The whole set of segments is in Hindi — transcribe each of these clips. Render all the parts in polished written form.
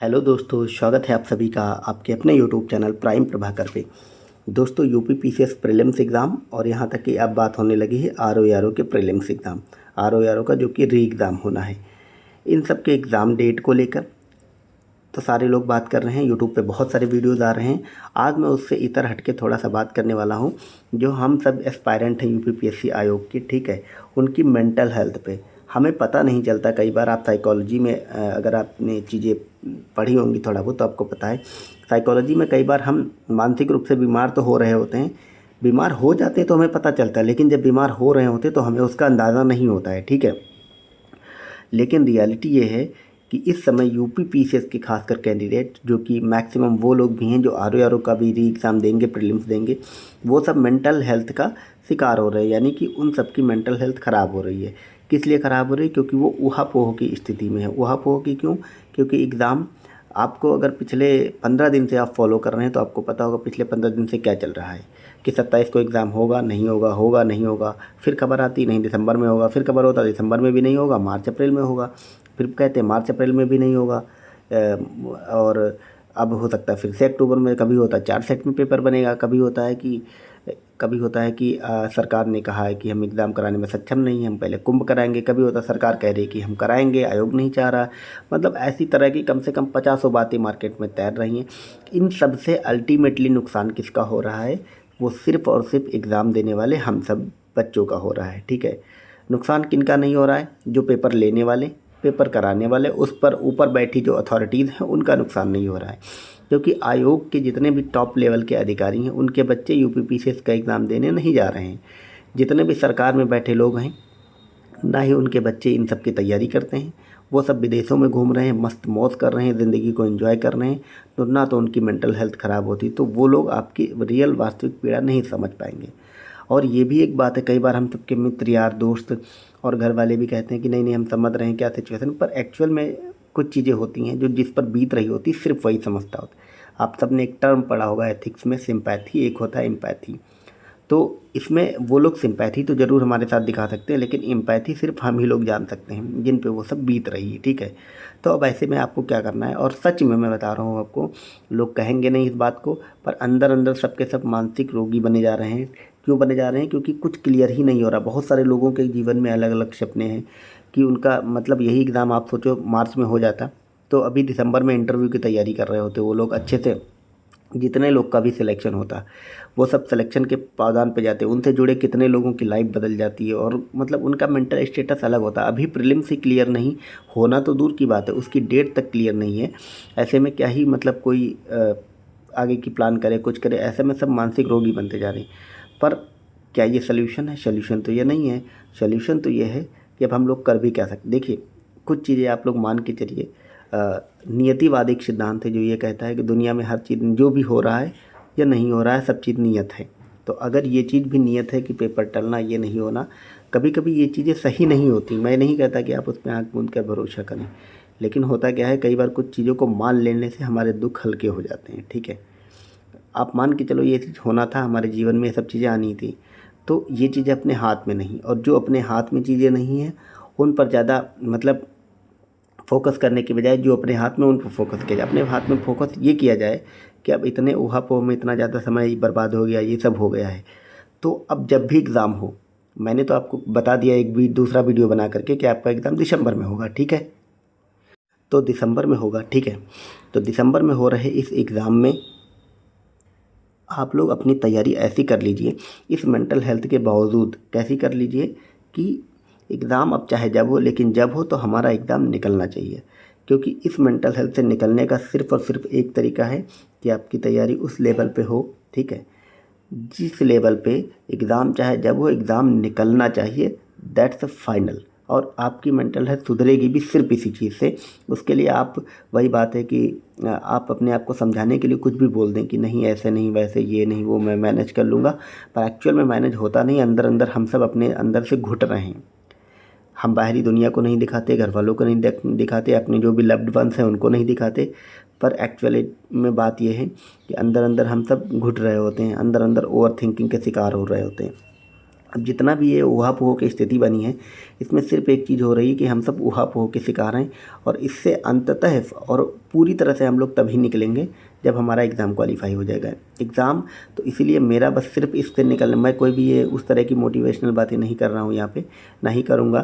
हेलो दोस्तों, स्वागत है आप सभी का आपके अपने यूट्यूब चैनल प्राइम प्रभाकर पे। दोस्तों, यूपी पीसीएस प्रीलिम्स एग्ज़ाम और यहाँ तक कि अब बात होने लगी है आरओ के प्रीलिम्स एग्ज़ाम, आरओ का जो कि री एग्ज़ाम होना है। इन सब के एग्ज़ाम डेट को लेकर तो सारे लोग बात कर रहे हैं, यूट्यूब पे बहुत सारे वीडियोज़ आ रहे हैं। आज मैं उससे इतर हट के थोड़ा सा बात करने वाला हूँ। जो हम सब एस्पायरेंट हैं यूपीपीएससी आयोग की, ठीक है, उनकी मेंटल हेल्थ पे हमें पता नहीं चलता। कई बार आप साइकोलॉजी में अगर आपने चीज़ें पढ़ी होंगी थोड़ा बहुत, तो आपको पता है साइकोलॉजी में कई बार हम मानसिक रूप से बीमार तो हो रहे होते हैं, बीमार हो जाते हैं तो हमें पता चलता है, लेकिन जब बीमार हो रहे होते तो हमें उसका अंदाज़ा नहीं होता है, ठीक है। लेकिन रियलिटी ये है कि इस समय यूपी पीसीएस के खासकर कैंडिडेट, जो कि मैक्सिमम वो लोग भी हैं जो आरओ का भी री एग्ज़ाम देंगे, प्रीलिम्स देंगे, वो सब मेंटल हेल्थ का शिकार हो रहे हैं। यानी कि उन सब की मेंटल हेल्थ ख़राब हो रही है। किस लिए ख़राब हो रही है? क्योंकि वो ऊहापोह की स्थिति में है। ऊहापोह की क्यों? क्योंकि एग्ज़ाम आपको अगर पिछले 15 दिन से आप फॉलो कर रहे हैं तो आपको पता होगा पिछले 15 दिन से क्या चल रहा है कि 27 को एग्ज़ाम होगा, नहीं होगा, होगा, नहीं होगा। फिर खबर आती नहीं दिसंबर में होगा, फिर खबर होता दिसंबर में भी नहीं होगा, मार्च अप्रैल में होगा। फिर कहते हैं मार्च अप्रैल में भी नहीं होगा। और अब हो सकता है फिर से अक्टूबर में, कभी होता है 4 सेट में पेपर बनेगा, कभी होता है कि सरकार ने कहा है कि हम एग्ज़ाम कराने में सक्षम नहीं हैं, हम पहले कुंभ कराएंगे। कभी होता है सरकार कह रही है कि हम कराएंगे, आयोग नहीं चाह रहा। मतलब ऐसी तरह की कम से कम 50 बातें मार्केट में तैर रही हैं। इन सब से अल्टीमेटली नुकसान किसका हो रहा है? वो सिर्फ़ और सिर्फ एग्ज़ाम देने वाले हम सब बच्चों का हो रहा है, ठीक है। नुकसान किनका नहीं हो रहा है? जो पेपर लेने वाले, पेपर कराने वाले, उस पर ऊपर बैठी जो अथॉरिटीज़ हैं उनका नुकसान नहीं हो रहा है। क्योंकि आयोग के जितने भी टॉप लेवल के अधिकारी हैं उनके बच्चे यूपी पीसीएस का एग्ज़ाम देने नहीं जा रहे हैं। जितने भी सरकार में बैठे लोग हैं, ना ही उनके बच्चे इन सब की तैयारी करते हैं। वो सब विदेशों में घूम रहे हैं, मस्त मौज कर रहे हैं, ज़िंदगी को एंजॉय कर रहे हैं। तो ना तो उनकी मेंटल हेल्थ ख़राब होती, तो वो लोग आपकी रियल वास्तविक पीड़ा नहीं समझ पाएंगे। और ये भी एक बात है, कई बार हम सबके मित्र, यार, दोस्त और घर वाले भी कहते हैं कि नहीं नहीं हम समझ रहे हैं क्या सिचुएशन, पर एक्चुअल में कुछ चीज़ें होती हैं जो जिस पर बीत रही होती सिर्फ वही समझता होता है। आप सबने एक टर्म पढ़ा होगा एथिक्स में, सिंपैथी, एक होता है एम्पैथी। तो इसमें वो लोग सिंपैथी तो ज़रूर हमारे साथ दिखा सकते हैं, लेकिन एम्पैथी सिर्फ हम ही लोग जान सकते हैं जिन पे वो सब बीत रही है, ठीक है। तो अब ऐसे में आपको क्या करना है, और सच में मैं बता रहा हूँ आपको, लोग कहेंगे नहीं इस बात को, पर अंदर अंदर सबके सब मानसिक रोगी बने जा रहे हैं। क्यों बने जा रहे हैं? क्योंकि कुछ क्लियर ही नहीं हो रहा। बहुत सारे लोगों के जीवन में अलग अलग सपने हैं कि उनका मतलब यही एग्ज़ाम आप सोचो मार्च में हो जाता तो अभी दिसंबर में इंटरव्यू की तैयारी कर रहे होते वो लोग अच्छे से। जितने लोग का भी सिलेक्शन होता वो सब सिलेक्शन के पावदान पे जाते, उनसे जुड़े कितने लोगों की लाइफ बदल जाती है और मतलब उनका मेंटल स्टेटस अलग होता है। अभी प्रीलिम्स ही क्लियर नहीं होना तो दूर की बात है, उसकी डेट तक क्लियर नहीं है। ऐसे में क्या ही मतलब कोई आगे की प्लान करे, कुछ करे। ऐसे में सब मानसिक रोगी बनते जा रहे हैं। पर क्या ये सल्यूशन है? सल्यूशन तो ये नहीं है। सल्यूशन तो ये है कि अब हम लोग कर भी क्या सकते। देखिए, कुछ चीज़ें आप लोग मान के चलिए। नियतिवादी एक सिद्धांत है जो ये कहता है कि दुनिया में हर चीज़ जो भी हो रहा है या नहीं हो रहा है, सब चीज़ नियत है। तो अगर ये चीज़ भी नियत है कि पेपर टलना, ये नहीं होना, कभी कभी ये चीज़ें सही नहीं होती। मैं नहीं कहता कि आप उस पर आँख मूंद कर भरोसा करें, लेकिन होता क्या है, कई बार कुछ चीज़ों को मान लेने से हमारे दुख हल्के हो जाते हैं, ठीक है। आप मान के चलो ये चीज़ होना था, हमारे जीवन में ये सब चीज़ें आनी थी, तो ये चीज़ें अपने हाथ में नहीं। और जो अपने हाथ में चीज़ें नहीं हैं उन पर ज़्यादा मतलब फ़ोकस करने की बजाय जो अपने हाथ में उन पर फ़ोकस किया जाए। अपने हाथ में फ़ोकस ये किया जाए कि अब इतने ऊहापोह में इतना ज़्यादा समय बर्बाद हो गया, ये सब हो गया है, तो अब जब भी एग्ज़ाम हो, मैंने तो आपको बता दिया एक भी दूसरा वीडियो बना करके कि आपका एग्ज़ाम दिसंबर में होगा, ठीक है। तो दिसंबर में होगा, ठीक है। तो दिसंबर में हो रहे इस एग्ज़ाम में आप लोग अपनी तैयारी ऐसी कर लीजिए, इस मेंटल हेल्थ के बावजूद कैसी कर लीजिए कि एग्ज़ाम अब चाहे जब हो, लेकिन जब हो तो हमारा एग्ज़ाम निकलना चाहिए। क्योंकि इस मेंटल हेल्थ से निकलने का सिर्फ़ और सिर्फ एक तरीका है कि आपकी तैयारी उस लेवल पे हो, ठीक है, जिस लेवल पे एग्ज़ाम चाहे जब हो, एग्ज़ाम निकलना चाहिए। That's a final. और आपकी मेंटल हेल्थ सुधरेगी भी सिर्फ इसी चीज़ से। उसके लिए आप, वही बात है कि आप अपने आप को समझाने के लिए कुछ भी बोल दें कि नहीं ऐसे नहीं, वैसे ये नहीं, वो मैं मैनेज कर लूँगा, पर एक्चुअल में मैनेज होता नहीं। अंदर अंदर हम सब अपने अंदर से घुट रहे हैं। हम बाहरी दुनिया को नहीं दिखाते, घर वालों को नहीं दिखाते, अपने जो भी लव्ड वंस हैं उनको नहीं दिखाते, पर एक्चुअली में बात यह है कि अंदर अंदर हम सब घुट रहे होते हैं, अंदर अंदर ओवर थिंकिंग के शिकार हो रहे होते हैं। अब जितना भी ये ऊहा-पोह की स्थिति बनी है, इसमें सिर्फ़ एक चीज़ हो रही है कि हम सब ऊहा-पोह के शिकार हैं और इससे अंततः और पूरी तरह से हम लोग तभी निकलेंगे जब हमारा एग्ज़ाम क्वालीफाई हो जाएगा। एग्ज़ाम तो इसीलिए मेरा बस सिर्फ़ इससे निकलना, मैं कोई भी ये उस तरह की मोटिवेशनल बातें नहीं कर रहा हूँ यहाँ पे, ना ही करूँगा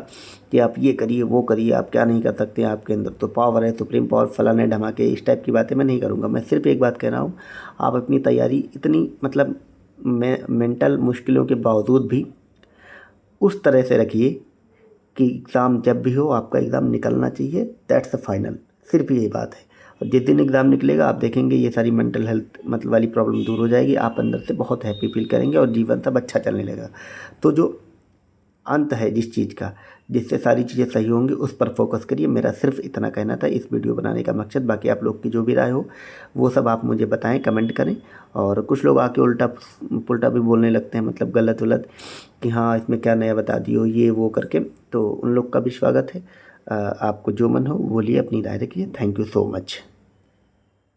कि आप ये करिए, वो करिए, आप क्या नहीं कर सकते, आपके अंदर तो पावर है, सुप्रीम पावर, फलाने ढमाके, इस टाइप की बातें मैं नहीं करूँगा। मैं सिर्फ़ एक बात कह रहा हूँ, आप अपनी तैयारी इतनी मतलब मेंटल मुश्किलों के बावजूद भी उस तरह से रखिए कि एग्ज़ाम जब भी हो आपका एग्ज़ाम निकलना चाहिए, दैट्स द फाइनल, सिर्फ़ ये बात है। और जिस दिन एग्ज़ाम निकलेगा आप देखेंगे ये सारी मेंटल हेल्थ मतलब वाली प्रॉब्लम दूर हो जाएगी, आप अंदर से बहुत हैप्पी फील करेंगे और जीवन सब अच्छा चलने लगेगा। तो जो अंत है जिस चीज़ का, जिससे सारी चीज़ें सही होंगी, उस पर फोकस करिए। मेरा सिर्फ इतना कहना था इस वीडियो बनाने का मकसद। बाकी आप लोग की जो भी राय हो वो सब आप मुझे बताएं, कमेंट करें। और कुछ लोग आके उल्टा पुल्टा भी बोलने लगते हैं, मतलब गलत वलत, कि हाँ इसमें क्या नया बता दियो ये वो करके, तो उन लोग का भी स्वागत है। आपको जो मन हो बोलिए, अपनी राय रखिए। Thank you so much.